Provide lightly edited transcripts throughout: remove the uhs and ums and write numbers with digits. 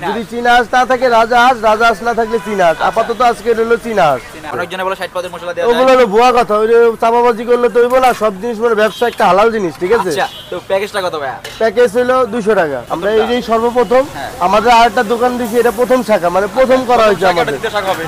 যদি চীনা হাঁস না থাকে রাজা হাঁস না থাকলে চীনা হাঁস। আপাতত আজকে হলো চীনা হাঁস। অনেকজনে বলে 60 পদের মশলা দেওয়া যায়। ওগুলো হলো ভুয়া কথা, ওই যে চাপাবাজি করলে তো হইব না। সব জিনিস মানে ব্যবসা একটা হালাল জিনিস, ঠিক আছে? আচ্ছা, তো প্যাকেজটা কত ভাইয়া? প্যাকেজ হলো 200 টাকা। আমরা এই যে সর্বপ্রথম আমাদের আরেকটা দোকান দিছি, এটা প্রথম শাখা, মানে প্রথম করা হয়েছে আমাদের।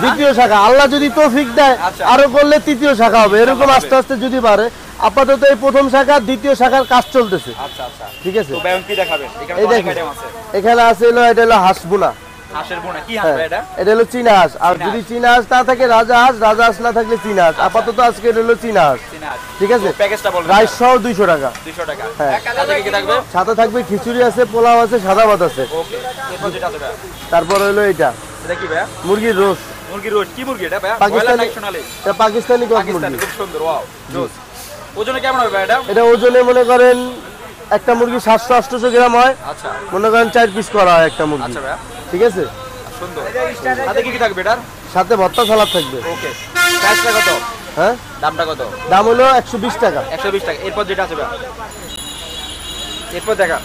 দ্বিতীয় শাখা আল্লাহ যদি তৌফিক দেয় আরো করলে তৃতীয় শাখা হবে, এরকম আস্তে আস্তে যদি পারে। আপাতত এই প্রথম শাখা, দ্বিতীয় শাখার কাজ চলতেছে। আচ্ছা আচ্ছা, ঠিক আছে। তো ভাই কি দেখাবেন? এখানে এই তো অনেক দেখেন, আইটেম আছে। এখানে আছে হলো, এটা হলো হাঁস বোনা। হাঁসের বোনা কি হাঁস ভাই এটা? এটা হলো চীনা হাঁস। আর যদি চীনা হাঁস না থাকে রাজা হাঁস না থাকলে চীনা হাঁস। আপাতত আজকে হলো চীনা হাঁস, ঠিক আছে? প্যাকেজটা বলবেন। রাইস সহ 200 টাকা। 200 টাকা। হ্যাঁ। সাথে কি থাকবে? সাথে থাকবে খিচুড়ি আছে, পোলাও আছে, সাদা ভাত আছে। ওকে, এরপর যেটা আছে ভাই, তারপর হলো এটা এটা কি ভাই? মুরগির রোস্ট। মুরগির রোস্ট। কি মুরগি এটা ভাই? পাকিস্তানি, সোনালী। এটা পাকিস্তানি কক পাকিস্তানি, মুরগি। খুব সুন্দর। ওয়াও, জোস। ওজনে কেমন হবে ভাই এটা? এটা ওজনে মনে করেন একটা মুরগি 700-800 গ্রাম হয়। আচ্ছা মনে করেন 4 পিস করা হয় একটা মুরগি, আচ্ছা ভাই, ঠিক আছে? সুন্দর। সাথে কি থাকবে এটার? সাথে ভর্তা সালাদ থাকবে। ওকে, প্রাইসটা কত? হ্যাঁ, দামটা কত? দাম হলো 120 টাকা। 120 টাকা। এরপর যেটা আছে ভাই, এরপর দেখা,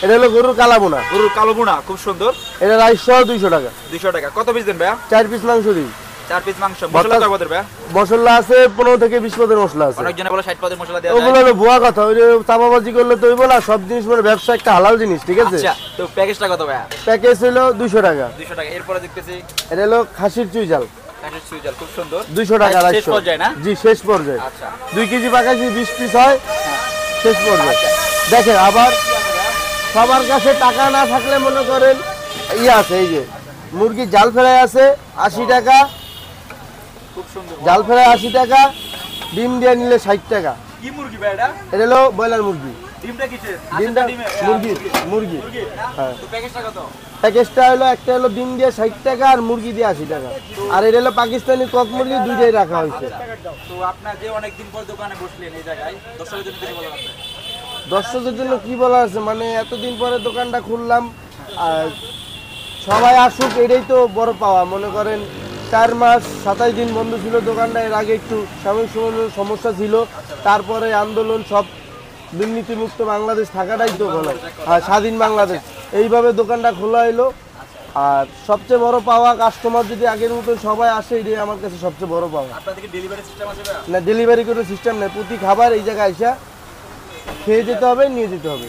এটা হলো গরুর কালা বোনা। গরুর কালো বোনা, খুব সুন্দর। এটা রাইস সহ 200 টাকা। 200 টাকা। কত পিস দেন ভাই? 4 পিস মাংস দিই। 4 পিস মাংস। মশলা কত পদের ভাই? মশলা আছে 15 থেকে 20 পদের মশলা আছে। অনেকজনে বলে 60 পদের মশলা দেওয়া যায়। ওগুলো হলো ভুয়া কথা, ওই যে চাপাবাজি করলে তো হইব না। সব জিনিস মানে ব্যবসা একটা হালাল জিনিস, ঠিক আছে? আচ্ছা, তো প্যাকেজটা কত ভাই? প্যাকেজ হলো 200 টাকা। 200 টাকা। এরপরে দেখতেছি এটা হলো খাসির চুইঝাল, কাঠের সুইজার, খুব সুন্দর। 200 টাকা। শেষ রাইস পর্যায়ে না? জি, শেষ পর্যায়ে। আচ্ছা 2 কেজি পাকাশি 20 পিস হয়, শেষ পর্যায়ে। দেখেন, আবার সবার কাছে টাকা না থাকলে মনে করেন ইয়ে আছে, এই যে মুরগি জাল ফ্রাই আছে 80 টাকা, খুব সুন্দর। জাল ফ্রাই 80 টাকা, ডিম দিয়ে নিলে 60 টাকা। কি মুরগি ভাই এটা? এটা হলো ব্রয়লার মুরগি। ডিমটা কিসের? ডিমটা মুরগি। মুরগি। হ্যাঁ, তো প্যাকেজটা কত? প্যাকেজটা হলো একটা হলো ডিম দিয়ে 60 টাকা আর মুরগি দিয়ে 80 টাকা। আর এটা হলো পাকিস্তানি কক মুরগি, দুইটাই রাখা হয়েছে। তো আপনার যে অনেকদিন পর দোকানে বসলেন এই জায়গায়, দর্শকদের জন্য কিছু বলার আছে? দর্শকদের জন্য কি বলা আছে, মানে এতদিন পরে দোকানটা খুললাম, আর সবাই আসুক, এটাই তো বড় পাওয়া। মনে করেন 4 মাস 27 দিন বন্ধ ছিল দোকানটা। এর আগে একটু সাময়িক সমস্যা ছিল, তারপরে আন্দোলন, সব দুর্নীতিমুক্ত বাংলাদেশ থাকাটাই তো ভালো। আর স্বাধীন বাংলাদেশ, এইভাবে দোকানটা খোলা এলো। আর সবচেয়ে বড় পাওয়া, কাস্টমার যদি আগের মতো সবাই আসে, এটাই আমার কাছে সবচেয়ে বড় পাওয়া। আপনাদের কি ডেলিভারি সিস্টেম আছে ভাই? না, ডেলিভারি কোনো সিস্টেম নেই। প্রতি খাবার এই জায়গায় এসে খেয়ে যেতে হবে, নিয়ে যেতে হবে।